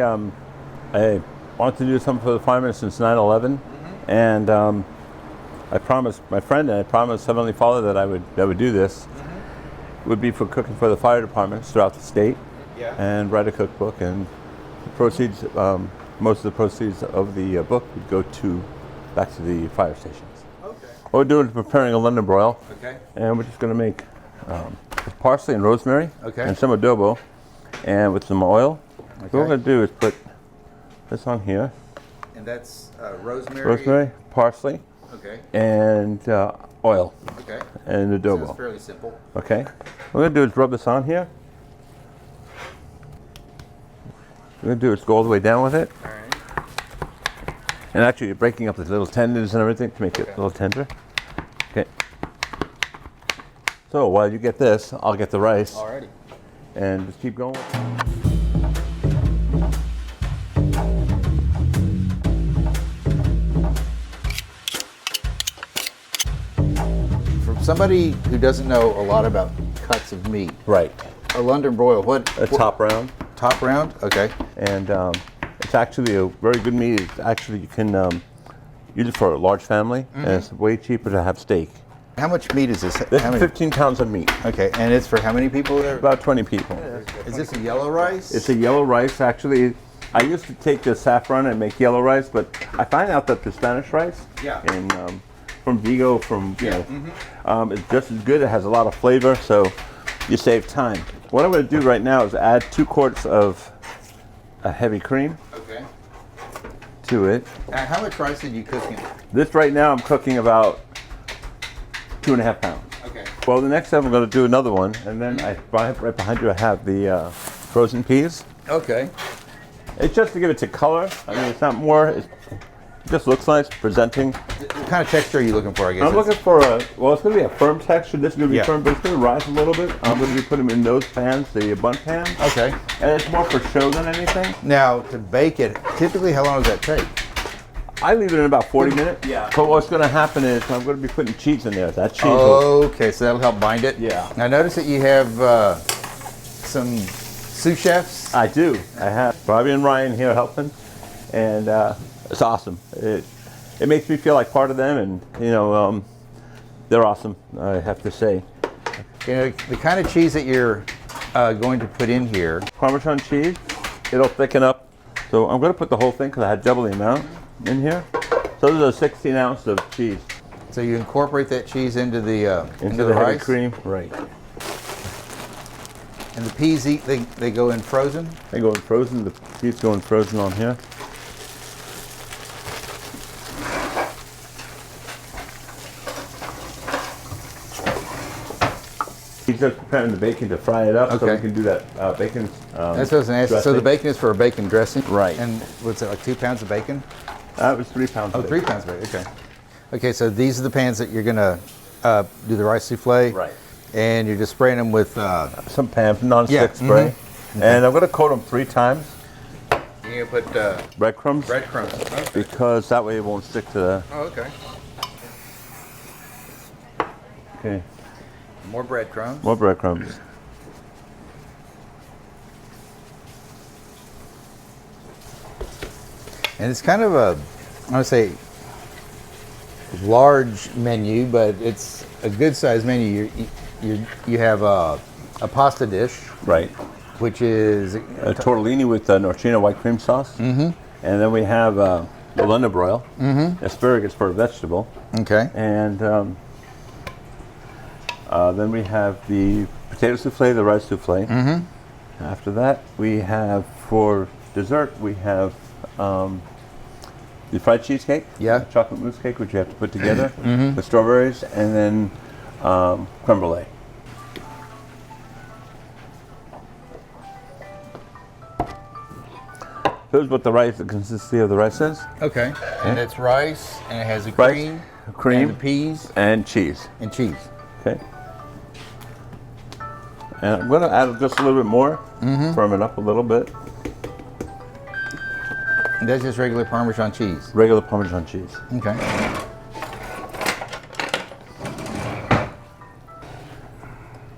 I wanted to do something for the firemen since 9/11, and I promised my friend and I promised Heavenly Father that I would do this. It would be for cooking for the fire departments throughout the state, and write a cookbook, and the proceeds, most of the proceeds of the book would go back to the fire stations. Okay. What we're doing is preparing a London broil. Okay. And we're just going to make parsley and rosemary, and some adobo, and with some oil. Okay. So what we're going to do is put this on here. And that's rosemary? Rosemary, parsley, and oil, and adobo. So it's fairly simple. Okay. What we're going to do is rub this on here. What we're going to do is go all the way down with it. All right. And actually you're breaking up the little tendons and everything to make it a little tender. Okay. So while you get this, I'll get the rice. Alrighty. And just keep going. For somebody who doesn't know a lot about cuts of meat. Right. A London broil, top round. Top round? Okay. And it's actually a very good meat. It's actually, you can use it for a large family, and it's way cheaper to have steak. How much meat is this? This is 15 pounds of meat. Okay, and it's for how many people there? About 20 people. Is this a yellow rice? It's a yellow rice, actually. I used to take the saffron and make yellow rice, but I find out that the Spanish rice, from Vigo, it's just as good. It has a lot of flavor, so you save time. What I'm going to do right now is add 2 quarts of a heavy cream to it. How much rice did you cook in? This right now I'm cooking about 2.5 pounds. Okay. Well, the next step I'm going to do another one, and then right behind you I have the frozen peas. Okay. It's just to give it to color. I mean, it's not more. It just looks nice, presenting. What kind of texture are you looking for, I guess? I'm looking for it's going to be a firm texture. This is going to be firm, but it's going to rise a little bit. I'm going to be putting them in those pans, the bun pans. Okay. And it's more for show than anything. Now, to bake it, typically how long does that take? I leave it in about 40 minutes. Yeah. But what's going to happen is I'm going to be putting cheese in there. That cheese. Okay, so that'll help bind it? Yeah. Now, notice that you have some sous chefs. I do. I have Bobby and Ryan here helping, and it's awesome. It makes me feel like part of them, and they're awesome, I have to say. You know, the kind of cheese that you're going to put in here. Parmesan cheese, it'll thicken up. So I'm going to put the whole thing because I had double the amount in here. So this is a 16 ounce of cheese. So you incorporate that cheese into the heavy rice? Cream, right. And the peas, they go in frozen? They go in frozen. The peas go in frozen on here. He's just preparing the bacon to fry it up, so we can do that bacon. That's what I was going to ask. So the bacon is for a bacon dressing? Right. And what's it, like 2 pounds of bacon? That was 3 pounds. Oh, 3 pounds of bacon, okay. Okay, so these are the pans that you're going to do the rice souffle? Right. And you're just spraying them with... some pan, non-stick spray. And I'm going to coat them 3 times. You're going to put... breadcrumbs. Breadcrumbs, okay. Because that way it won't stick to the... Oh, okay. Okay. More breadcrumbs. More breadcrumbs. And it's kind of a, I want to say, large menu, but it's a good sized menu. You have a pasta dish, Right. which is A tortellini with Norcina white cream sauce. and then we have the London broil, asparagus for a vegetable, Okay. and then we have the potato souffle, the rice souffle. After that, we have for dessert we have the fried cheesecake, Yeah. chocolate mousse cake, which you have to put together with strawberries, and then creme brulee. Here's what the rice, the consistency of the rice is. Okay. And it's rice, and it has a Rice, cream, and the peas, and cheese. and cheese. Okay. And I'm going to add just a little bit more, firm it up a little bit. And that's just regular Parmesan cheese. Regular Parmesan cheese. Okay.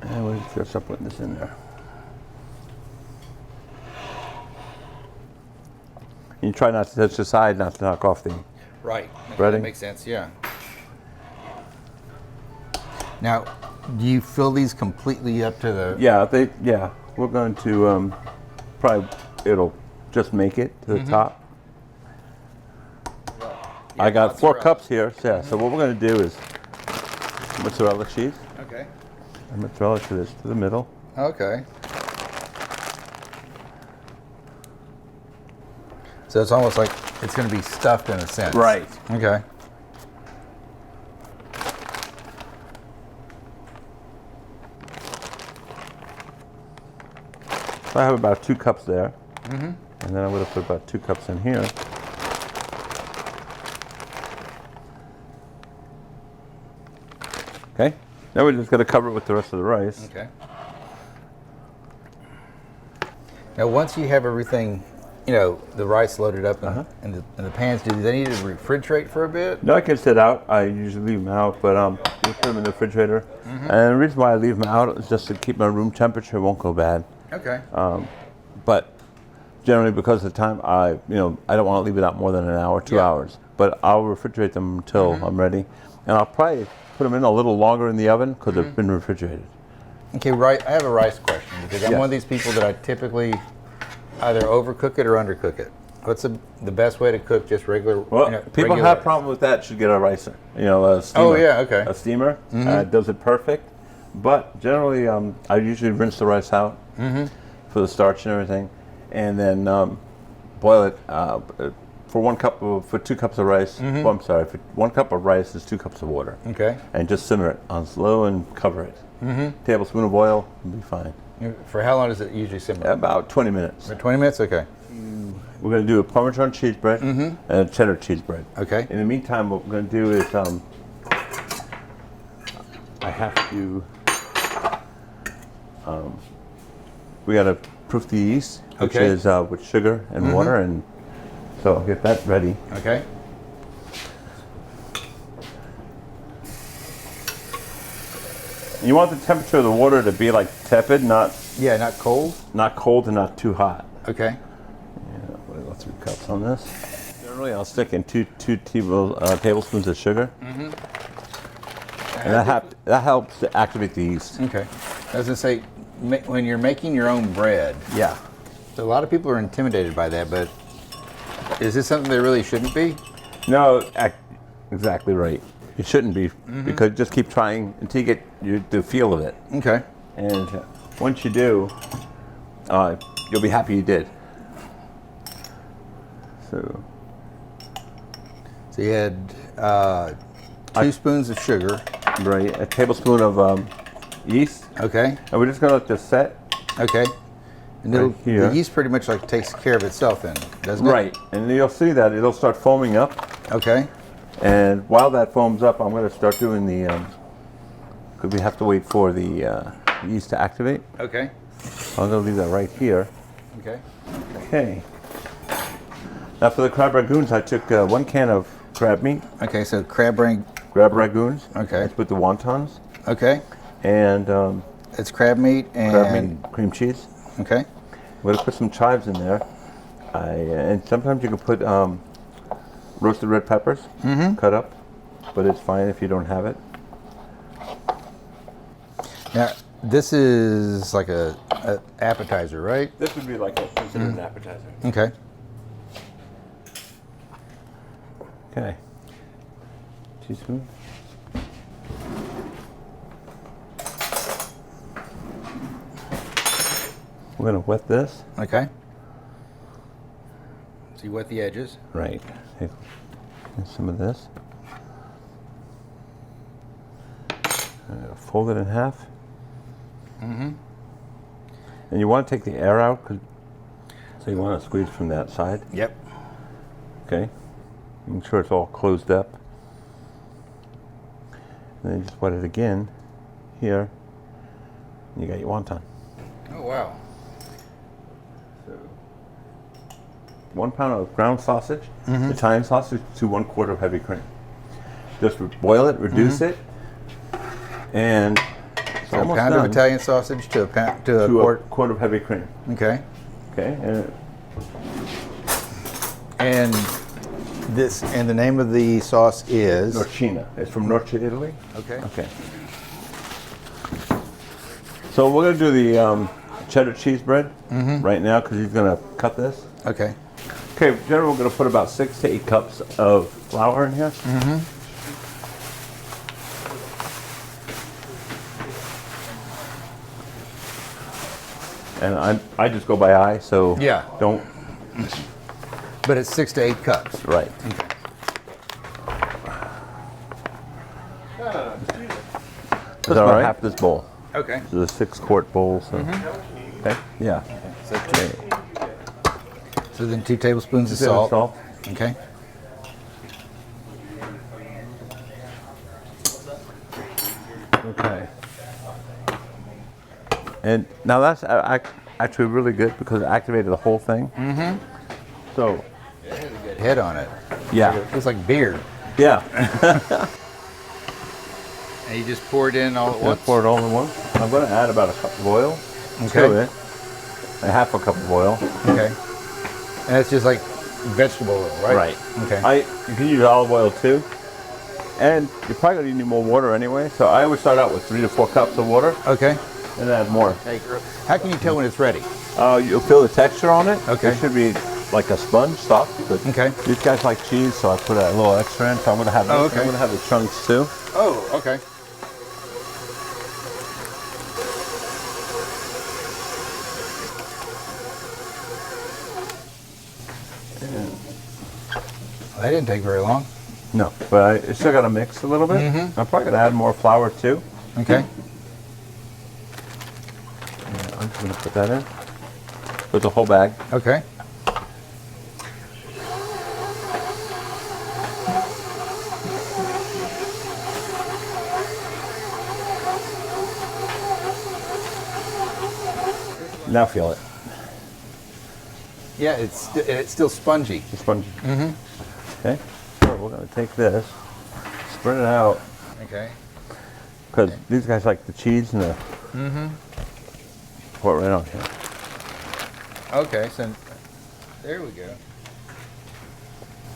And we'll just start putting this in there. And try not to touch the side, not to knock off the Right. breading. That makes sense, yeah. Now, do you fill these completely up to the... Yeah, we're going to probably, it'll just make it to the top. I got 4 cups here, so, so what we're going to do is mozzarella cheese. Okay. And mozzarella cheese to the middle. Okay. So it's almost like it's going to be stuffed in a sense. Right. Okay. So I have about 2 cups there. And then I'm going to put about 2 cups in here. Okay. Now we're just going to cover it with the rest of the rice. Okay. Now, once you have everything, you know, the rice loaded up in the pans, do they need to refrigerate for a bit? No, I can sit out. I usually leave them out, but you put them in the refrigerator. And the reason why I leave them out is just to keep my room temperature. It won't go bad. Okay. But generally, because of the time, I don't want to leave it out more than an hour, 2 hours. But I'll refrigerate them until I'm ready, and I'll probably put them in a little longer in the oven because they've been refrigerated. Okay, right. I have a rice question because I'm one of these people that I typically either overcook it or undercook it. What's the best way to cook just regular? Well, people have problem with that. Should get a ricer, a steamer. Oh yeah, okay. A steamer does it perfect. But generally, I usually rinse the rice out for the starch and everything, and then boil it for 2 cups of rice. Well, I'm sorry, for 1 cup of rice is 2 cups of water. Okay. And just simmer it on slow and cover it. Tablespoon of oil will be fine. For how long does it usually simmer? About 20 minutes. For 20 minutes? Okay. We're going to do a Parmesan cheese bread and a cheddar cheese bread. Okay. In the meantime, what we're going to do is I have to, we got to proof the yeast, which is with sugar and water, and so I'll get that ready. Okay. You want the temperature of the water to be like tepid, not cold. Not cold and not too hot. Okay. Yeah, we'll go 3 cups on this. Generally, I'll stick in two tablespoons of sugar, and that helps to activate the yeast. Okay. I was gonna say, when you're making your own bread, Yeah. a lot of people are intimidated by that, but is this something they really shouldn't be? No, exactly right. It shouldn't be, because just keep trying until you get the feel of it. Okay. And once you do, you'll be happy you did. So you had 2 spoons of sugar. Right, a tablespoon of yeast. Okay. And we're just gonna let this set. Okay. And Right here. the yeast pretty much like takes care of itself then, doesn't it? Right, and you'll see that it'll start foaming up. Okay. And while that foams up, I'm going to start doing the, because we have to wait for the yeast to activate. Okay. I'm going to leave that right here. Okay. Okay. Now for the crab ragoons, I took 1 can of crab meat. Okay, so crab ragoons. Okay. Let's put the wontons. Okay. And It's crab meat and cream cheese. Okay. I'm going to put some chives in there. And sometimes you can put roasted red peppers, cut up, but it's fine if you don't have it. Now, this is like a appetizer, right? This would be like considered an appetizer. Okay. Okay. Teaspoon. We're going to wet this. Okay. So you wet the edges. Right. Take some of this. Fold it in half. And you want to take the air out, so you want to squeeze from that side. Yep. Okay. Make sure it's all closed up. And then you just wet it again here. And you got your wonton. Oh, wow. 1 pound of ground sausage, Italian sausage, to 1/4 of heavy cream. Just boil it, reduce it, and it's So almost a pound done. of Italian sausage to a pound to a to quart. a quart of heavy cream. Okay. Okay, And the name of the sauce is Norcina. It's from North Italy. Okay. Okay. So we're gonna do the cheddar cheese bread right now because he's gonna cut this. Okay. Okay, generally we're gonna put about 6 to 8 cups of flour in here. And I just go by eye, so Yeah. don't. But it's 6 to 8 cups. Right. That's about half this bowl. Okay. So the 6-quart bowl. So. Okay. Yeah. So, so then 2 tablespoons of salt. Okay. Okay. And now that's actually really good because it activated the whole thing. So. Good head on it. Yeah. It looks like beer. Yeah. And you just pour it in all at once? Pour it all in one. I'm going to add about a cup of oil to it. A half a cup of oil. Okay. And it's just like vegetable oil, right? Right. Okay. You can use olive oil too. And you're probably going to need more water anyway. So I always start out with 3 to 4 cups of water. Okay. And add more. How can you tell when it's ready? You'll feel the texture on it. Okay. It should be like a sponge, soft. But Okay. these guys like cheese, so I put a little extra in. So I'm going to have Oh, okay. I'm going to have the chunks too. Oh, okay. Well, that didn't take very long. No, but I still got to mix a little bit. I'm probably going to add more flour too. Okay. Yeah, I'm just going to put that in. Put the whole bag. Okay. Now feel it. Yeah, it's still spongy. It's spongy. Okay. So we're going to take this, spread it out, Okay. because these guys like the cheese and the. Pour it right on here. Okay, so there we go.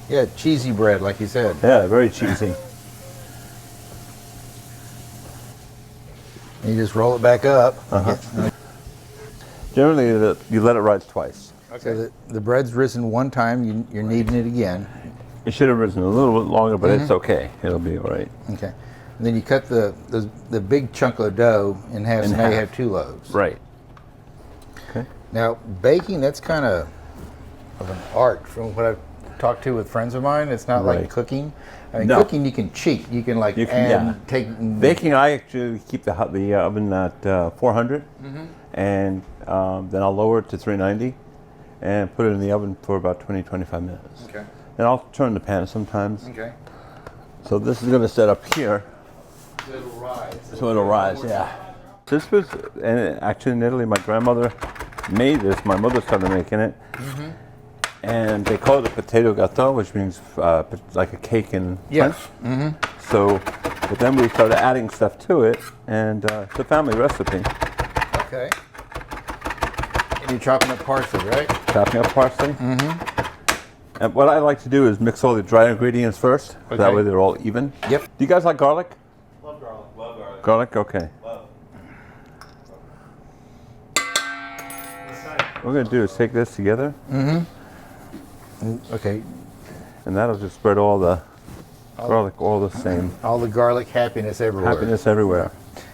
Yeah, cheesy bread, like you said. Yeah, very cheesy. You just roll it back up. Generally, you let it rise twice. Okay. So the bread's risen one time, you're kneading it again. It should have risen a little bit longer, but it's okay. It'll be all right. Okay. And then you cut the big chunk of dough in half, so now you have 2 loaves. Right. Okay. Now, baking, that's kind of an art from what I've talked to with friends of mine. It's not like cooking. I mean, No. cooking, you can cheat. You can take... Baking, I actually keep the oven at 400, and then I'll lower it to 390, and put it in the oven for about 20-25 minutes. Okay. And I'll turn the pan sometimes. Okay. So this is going to set up here. So it'll rise. So it'll rise, yeah. This was, and actually in Italy, my grandmother made this. My mother started making it. And they call it a potato gâteau, which means like a cake in French. So, but then we started adding stuff to it, and it's a family recipe. Okay. And you're chopping up parsley, right? Chopping up parsley. And what I like to do is mix all the dry ingredients first. So that way they're all even. Yep. Do you guys like garlic? Love garlic. Love garlic. Garlic? Okay. Love. What we're going to do is take this together. Okay. And that'll just spread all the garlic all the same. All the garlic happiness everywhere. Happiness everywhere.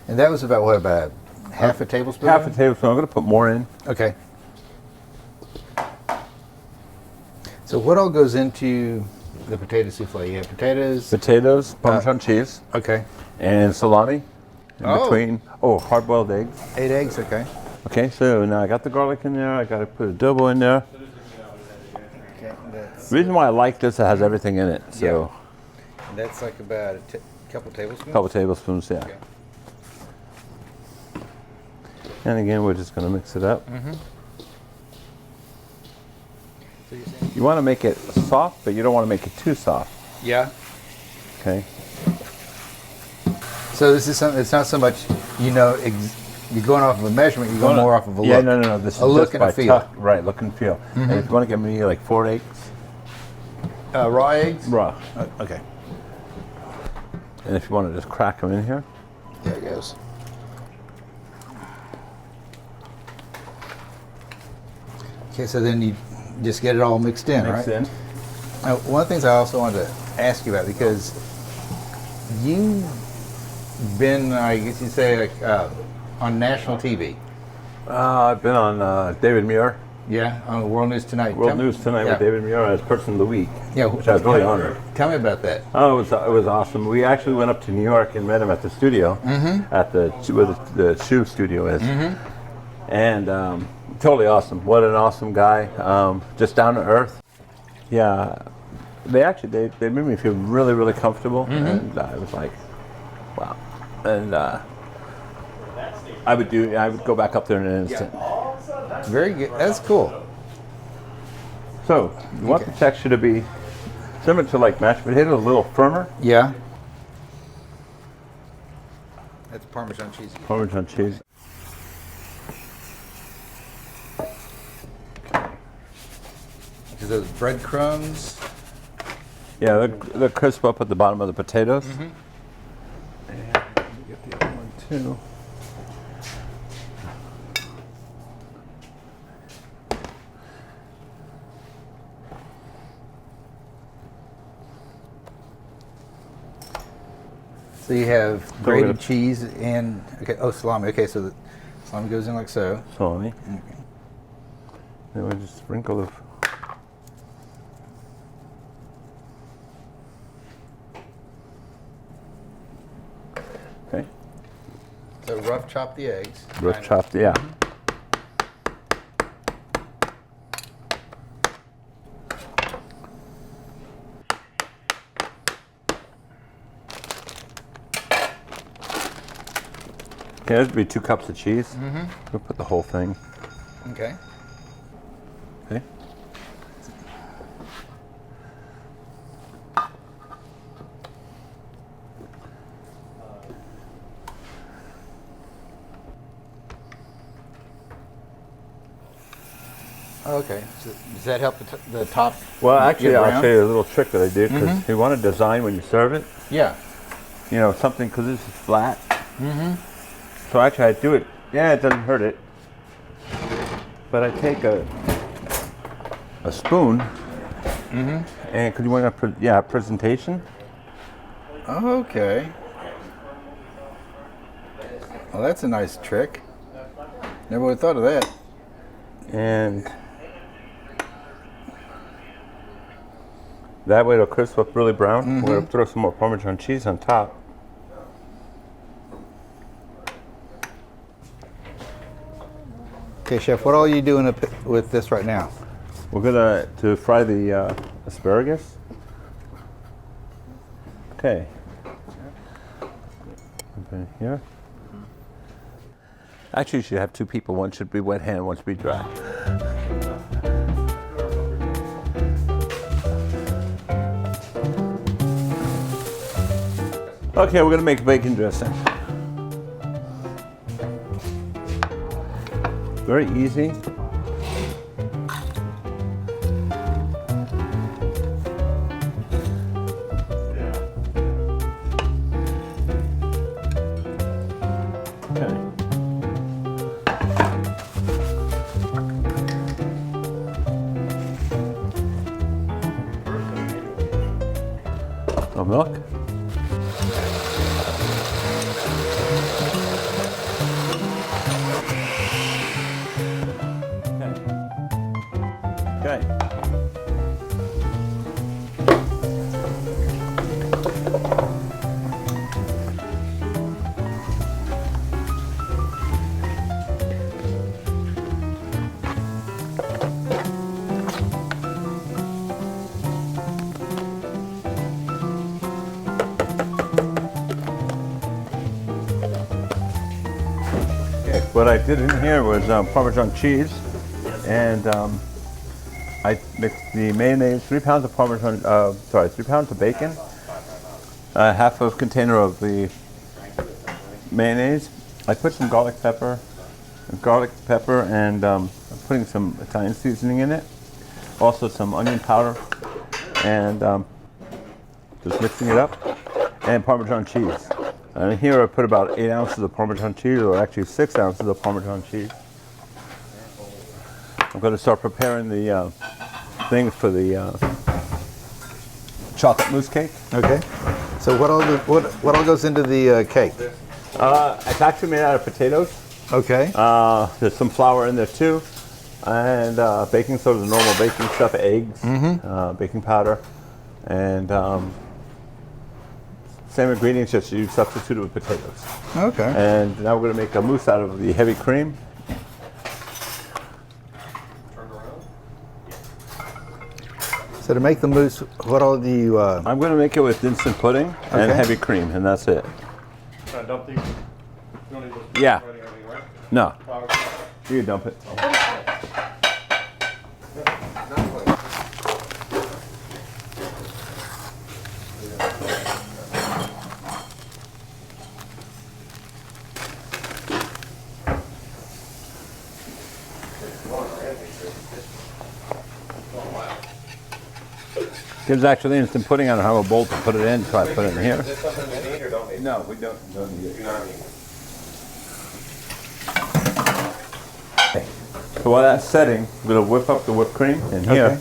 And that was about half a tablespoon? Half a tablespoon. I'm going to put more in. Okay. So what all goes into the potato souffle? You have potatoes. Potatoes, Parmesan cheese, Okay. and salami in Oh. between. Oh, hard-boiled eggs. 8 eggs. Okay. Okay, so now I got the garlic in there. I got to put adobo in there. Okay. That's, The reason why I like this, it has everything in it. So that's like about a couple tablespoons. a couple tablespoons, yeah. Okay. And again, we're just going to mix it up. So you're saying? You want to make it soft, but you don't want to make it too soft. Yeah. Okay. So this is something. It's not so much, you're going off of a measurement. You're going more off of a look. Yeah, no. This is A look just and a by feel. right, look and feel. And if you want to get me like 4 eggs, Raw eggs? raw. Okay. And if you want to just crack them in here. There it goes. Okay, so then you just get it all mixed in, Mix right? in. Now, one of the things I also wanted to ask you about, because you've been, I guess you'd say, like, on national TV. I've been on David Muir, Yeah, on World News Tonight. World News Tonight yeah. with David Muir as Person of the Week, Yeah, which I was really honored. Tell me about that. Oh, it was awesome. We actually went up to New York and met him at the studio, at where the shoe studio is, and totally awesome. What an awesome guy, just down to earth. Yeah, they made me feel really, really comfortable, and I was like, wow. And I would go back up there in an instant. Very good. That's cool. So you want the texture to be similar to like mashed potatoes, a little firmer. Yeah. That's Parmesan cheese. Parmesan cheese. Because those breadcrumbs. Yeah, they're crisp up at the bottom of the potatoes. And let me get the other one too. So you have we're grated gonna- cheese and salami. Okay, so the salami goes in like so. Salami. Okay. Then we just sprinkle of. Okay. So rough chop the eggs. Rough chopped. Yeah. Okay, this would be 2 cups of cheese. We'll put the whole thing. Okay. Okay. Okay. So does that help the top? Well, actually, get I'll brown? show you a little trick that I did because you want to design when you serve it. Yeah. You know, something because this is flat. So actually, I do it. Yeah, it doesn't hurt it. But I take a spoon, and because you want a presentation. Okay. Well, that's a nice trick. Never would have thought of that. And that way it'll crisp up really brown. We're going to throw some more Parmesan cheese on top. Okay, Chef, what all are you doing with this right now? We're going to fry the asparagus. Okay. Open it here. Actually, you should have 2 people. One should be wet hand, one should be dry. Okay, we're gonna make bacon dressing. Very easy. Okay. No milk. Okay. What I did in here was Parmesan cheese, and I mixed the mayonnaise, 3 pounds of Parmesan, 3 pounds of bacon, half a container of the mayonnaise. I put some garlic pepper, and I'm putting some Italian seasoning in it. Also some onion powder and just mixing it up, and Parmesan cheese. And here I put about 8 ounces of Parmesan cheese, or actually 6 ounces of Parmesan cheese. I'm going to start preparing the things for the chocolate mousse cake. Okay. So what all goes into the cake? It's actually made out of potatoes. Okay. There's some flour in there too, and baking soda, the normal baking stuff, eggs, baking powder, and same ingredients, just you substitute it with potatoes. Okay. And now we're going to make a mousse out of the heavy cream. So to make the mousse, what all do you? I'm going to make it with instant pudding and Okay. heavy cream, and that's it. Dump these. You don't need to Yeah. or anything, right? No, Oh, you can dump it. There's actually instant pudding. I don't have a bowl to put it in, so I put it in here. Is this something we need or don't need? No, we don't need it. You know what I mean? So while that's setting, I'm going to whip up the whipped cream in here. Okay.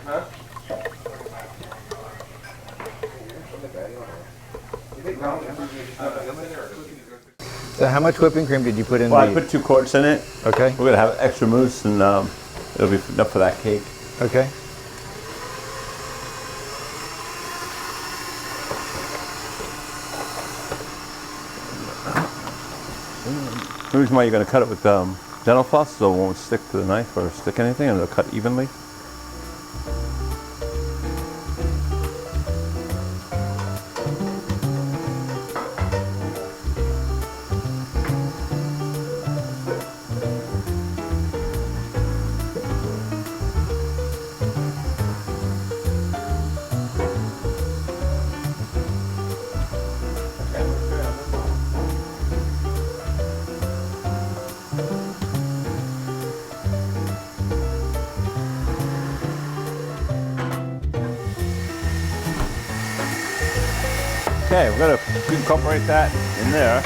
Huh? So how much whipping cream did you put in? Well, I put 2 quarts in it. Okay. We're going to have extra mousse, and it'll be enough for that cake. Okay. The reason why you're going to cut it with dental floss so it won't stick to the knife or stick anything, and it'll cut evenly. Okay, we're going to incorporate that in there.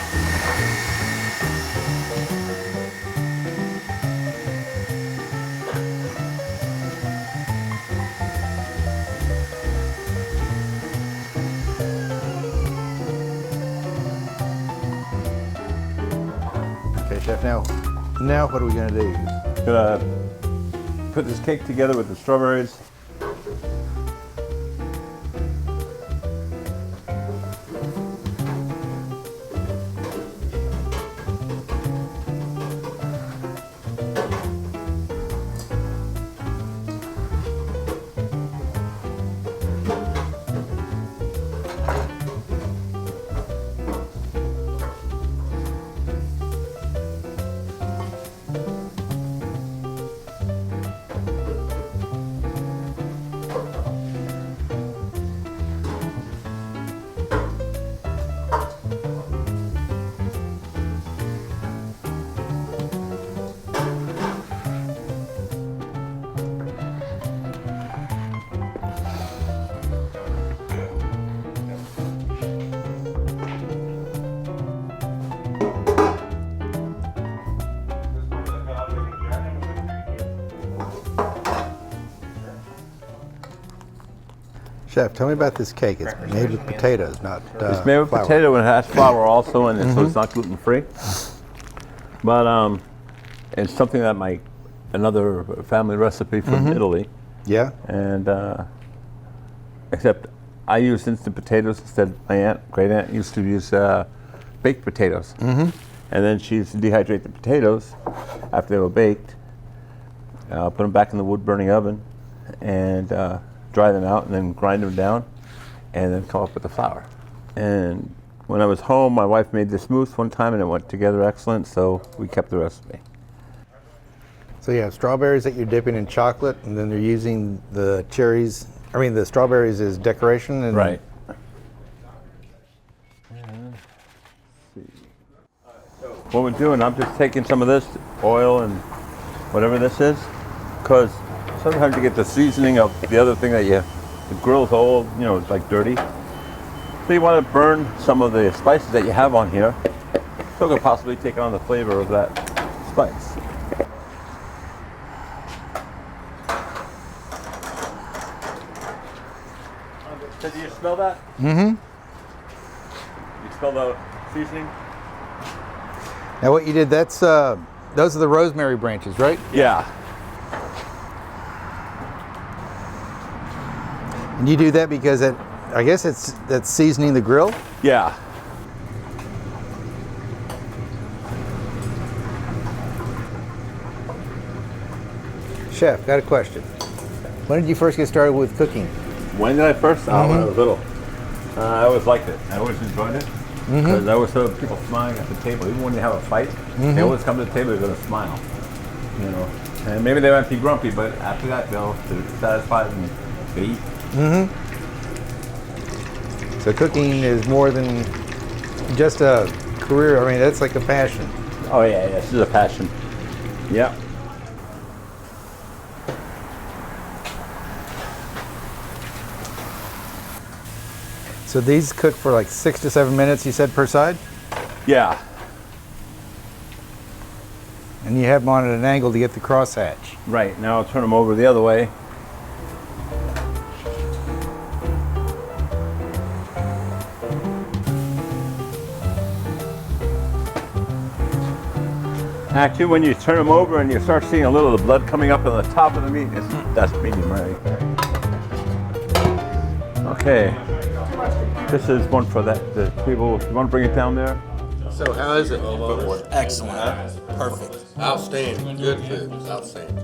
Okay, chef. Now what are we gonna do? Gonna put this cake together with the strawberries. Chef, tell me about this cake. It's made with potatoes, not It's made with flour. potato and it has flour also in it, so it's not gluten free. But it's something that another family recipe from Italy, Yeah. and except I use instant potatoes instead. My great aunt used to use baked potatoes, and then she used to dehydrate the potatoes after they were baked, put them back in the wood burning oven, and dry them out, and then grind them down, and then come up with the flour. And when I was home, my wife made this mousse one time, and it went together excellent, so we kept the recipe. So you have strawberries that you're dipping in chocolate, and then they're using the cherries. I mean, the strawberries as decoration. And Right. What we're doing, I'm just taking some of this oil and whatever this is, because sometimes you get the seasoning of the other thing that the grill's old, you know, it's like dirty. So you want to burn some of the spices that you have on here, so it could possibly take on the flavor of that spice. So do you smell that? Mm-hmm. You smell the seasoning? Now what you did, that's those are the rosemary branches, right? Yeah. And you do that because I guess that's seasoning the grill? Yeah. Chef, got a question. When did you first get started with cooking? When did I first? Oh, when I was little. I always liked it. I always enjoyed it. Because I always saw people smiling at the table. Even when you have a fight, they always come to the table, they're going to smile. You know, and maybe they might be grumpy, but after that, they're satisfied and they eat. So cooking is more than just a career. I mean, that's like a passion. Oh yeah, this is a passion. Yeah. So these cook for like 6 to 7 minutes, you said, per side? Yeah. And you have them on at an angle to get the crosshatch. Right. Now I'll turn them over the other way. Actually, when you turn them over and you start seeing a little of the blood coming up on the top of the meat, that's medium rare. Okay. This is one for the people. You want to bring it down there? So how is it? Excellent. Perfect. Outstanding. Good food. Outstanding.